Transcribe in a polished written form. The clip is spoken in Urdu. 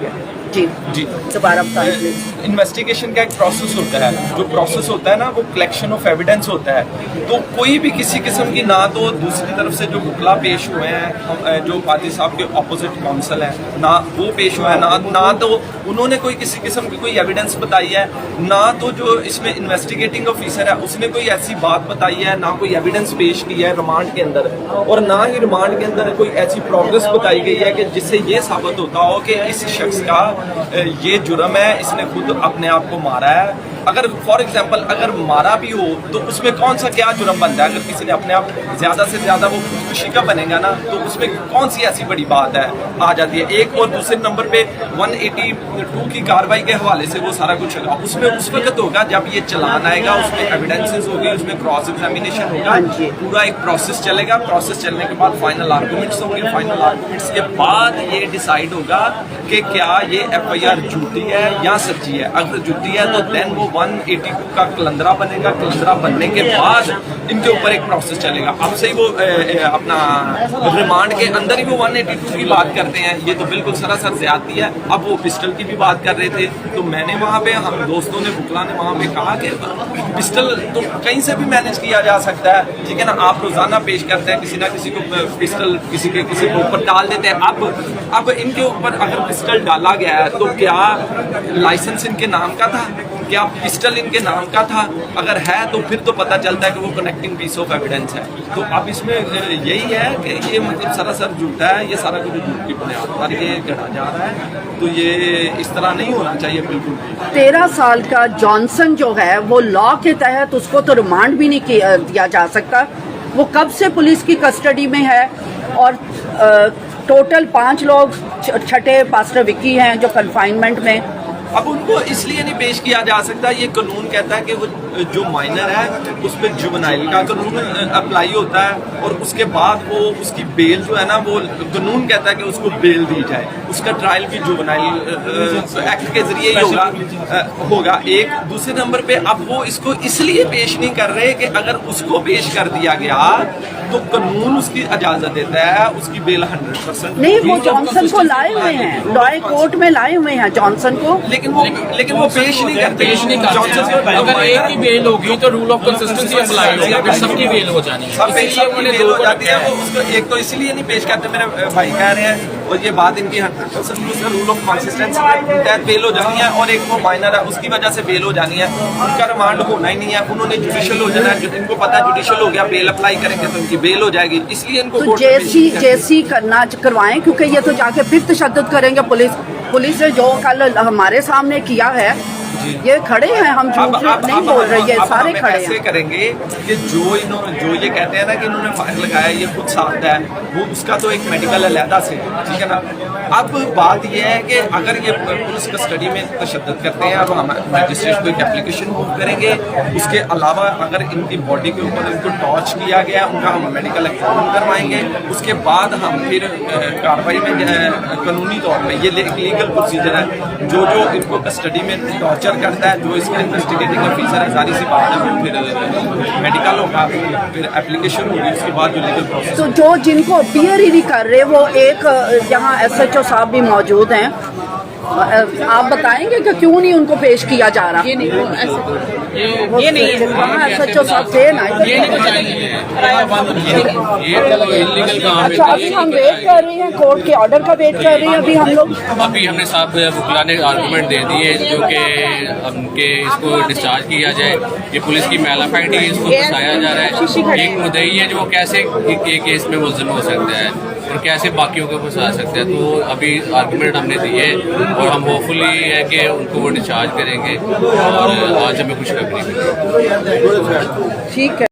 ہے. جی جی دوبارہ بتائیں پلیز. انویسٹیگیشن کا ایک پروسیس ہوتا ہے. جو پروسیس ہوتا ہے نا وہ کلیکشن آف ایویڈنس ہوتا ہے. تو کوئی بھی کسی قسم کی نہ تو دوسری طرف سے جو وکلا پیش ہوئے ہیں جو قاضی صاحب کے اپوزٹ کونسل ہیں نہ وہ پیش ہوئے ہیں نہ تو انہوں نے کوئی کسی قسم کی کوئی ایویڈنس بتائی ہے نہ تو جو اس میں انویسٹیگیٹنگ آفیسر ہے اس نے کوئی ایسی بات بتائی ہے نہ کوئی ایویڈنس پیش کی ہے ریمانڈ کے اندر اور نہ ہی ریمانڈ کے اندر کوئی ایسی پروگرس بتائی گئی ہے کہ جس سے یہ ثابت ہوتا ہو کہ اس شخص کا یہ جرم ہے اس نے خود اپنے آپ کو مارا ہے. اگر فار ایگزامپل اگر مارا بھی ہو تو اس میں کون سا کیا جرم بنتا ہے. اگر کسی نے اپنے آپ زیادہ سے زیادہ وہ خودکشی کا بنے گا نا تو اس میں کون سی ایسی بڑی بات ہے آ جاتی ہے. ایک اور دوسرے نمبر پہ 182 کی کاروائی کے حوالے سے وہ سارا کچھ ہوگا. اس میں اس وقت ہوگا جب یہ چلان آئے گا اس میں ایویڈنسز ہوگی اس میں کراس ایگزامینیشن ہوگا پورا ایک پروسیس چلے گا. پروسیس چلنے کے بعد فائنل آرگومنٹس ہوں گے. فائنل آرگومنٹس کے بعد یہ ڈیسائیڈ ہوگا کہ کیا یہ ایف آئی آر جھوٹی ہے یا سچی ہے. اگر جھوٹی ہے تو دین وہ 182 کا کلندرا بنے گا. کلندرا بننے کے بعد ان کے اوپر ایک پروسیس چلے گا. اب سے ہی وہ اپنا ریمانڈ کے اندر ہی وہ 182 کی بات کرتے ہیں. یہ تو بالکل سراسر زیادتی ہے. اب وہ پسٹل کی بھی بات کر رہے تھے تو میں نے وہاں پہ ہم دوستوں نے وکلا نے وہاں پہ کہا کہ پسٹل تو کہیں سے بھی مینیج کیا جا سکتا ہے. ٹھیک ہے نا. آپ روزانہ پیش کرتے ہیں کسی نہ کسی کو پسٹل کسی کے اوپر ڈال دیتے ہیں. اب ان کے اوپر اگر پسٹل ڈالا گیا ہے تو کیا لائسنس ان کے نام کا تھا کیا پسٹل ان کے نام کا تھا. اگر ہے تو پھر تو پتہ چلتا ہے کہ وہ کنیکٹنگ پیس آف ایویڈنس ہے. تو اب اس میں یہی ہے کہ یہ مطلب سراسر جھوٹا ہے. یہ سارا کچھ جھوٹ کی بنیاد پر یہ گڑھا جا رہا ہے. تو یہ اس طرح نہیں ہونا چاہیے بالکل. 13 سال کا جانسن جو ہے وہ لا کے تحت اس کو تو ریمانڈ بھی نہیں دیا جا سکتا. وہ کب سے پولیس کی کسٹڈی میں ہے اور ٹوٹل 5 لوگ چھٹے پاسٹر وکی ہیں جو کنفائنمنٹ میں. اب ان کو اس لیے نہیں پیش کیا جا سکتا. یہ قانون کہتا ہے کہ وہ جو مائنر ہے اس پہ جوونائل کا قانون اپلائی ہوتا ہے اور اس کے بعد وہ اس کی بیل جو ہے نا وہ قانون کہتا ہے کہ اس کو بیل دی جائے. اس کا ٹرائل بھی جوونائل ایکٹ کے ذریعے ہی ہوگا. ایک دوسرے نمبر پہ اب وہ اس کو اس لیے پیش نہیں کر رہے کہ اگر اس کو پیش کر دیا گیا تو قانون اس کی اجازت دیتا ہے اس کی بیل 100% نہیں. وہ جانسن کو لائے ہوئے ہیں لائے کورٹ میں لائے ہوئے ہیں جانسن کو لیکن وہ پیش نہیں کرتے. اگر ایک کی بیل ہوگی تو رول آف کنسسٹنسی اپلائی ہوگا پھر سب کی بیل ہو جانی ہے. ایک تو اسی لیے نہیں پیش کرتے میرے بھائی کہہ رہے ہیں اور یہ بات ان کی 100% رول آف کنسسٹنسی کے تحت بیل ہو جانی ہے. اور ایک وہ مائنر ہے اس کی وجہ سے بیل ہو جانی ہے. ان کا ریمانڈ ہونا ہی نہیں ہے. انہوں نے جوڈیشل ہو جانا ہے. ان کو پتا جوڈیشل ہو گیا بیل اپلائی کریں گے تو ان کی بیل ہو جائے گی. اس لیے ان کو جیسی کرنا کروائیں کیونکہ یہ تو جا کے پھر تشدد کریں گے. پولیس نے جو کل ہمارے سامنے کیا ہے یہ کھڑے ہیں. ہم جھوٹ نہیں بول رہے. یہ سارے کھڑے ایسے کریں گے کہ جو یہ کہتے ہیں نا کہ انہوں نے فائر لگایا یہ خود ساتھ ہے وہ اس کا تو ایک میڈیکل علیحدہ سے. ٹھیک ہے نا. اب بات یہ ہے کہ اگر یہ پولیس کسٹڈی میں تشدد کرتے ہیں اب ہم مجسٹریٹ کو ایک اپلیکیشن موو کریں گے. اس کے علاوہ اگر ان کی باڈی کے اوپر ان کو ٹارچ کیا گیا ان کا ہم میڈیکل ایگزامن کروائیں گے. اس کے بعد ہم پھر کاروائی میں قانونی طور پہ یہ لیگل پروسیجر ہے جو ان کو کسٹڈی میں ٹارچر کرتا ہے جو اس کا انویسٹیگیٹنگ آفیسر ہے ظاہر سی بات ہے وہ پھر میڈیکل ہوگا پھر اپلیکیشن ہوگی اس کے بعد جو لیگل پروسیس. تو جو جن کو اپیئر ہی نہیں کر رہے وہ ایک یہاں ایس ایچ او صاحب بھی موجود ہیں. آپ بتائیں گے کہ کیوں نہیں ان کو پیش کیا جا رہا. یہ نہیں ایس ایچ او صاحب تھے نا. اچھا ابھی ہم ویٹ کر رہے ہیں کورٹ کے آرڈر کا ویٹ کر رہے ہیں. ابھی ہم لوگ ہم نے صاحب وکلا نے آرگومنٹ دے دیے جو کہ اس کو ڈسچارج کیا جائے. یہ پولیس کی میلافائڈی اس کو بتایا جا رہا ہے. ایک مدعی ہے جو کیسے کیس میں ملزم ہو سکتا ہے اور کیسے باقیوں کو پھنسا سکتے ہیں. تو ابھی آرگومنٹ ہم نے دیے اور ہم ہوپ فلی ہے کہ ان کو وہ ڈسچارج کریں گے اور آج ہمیں کچھ خبر نہیں. ٹھیک ہے.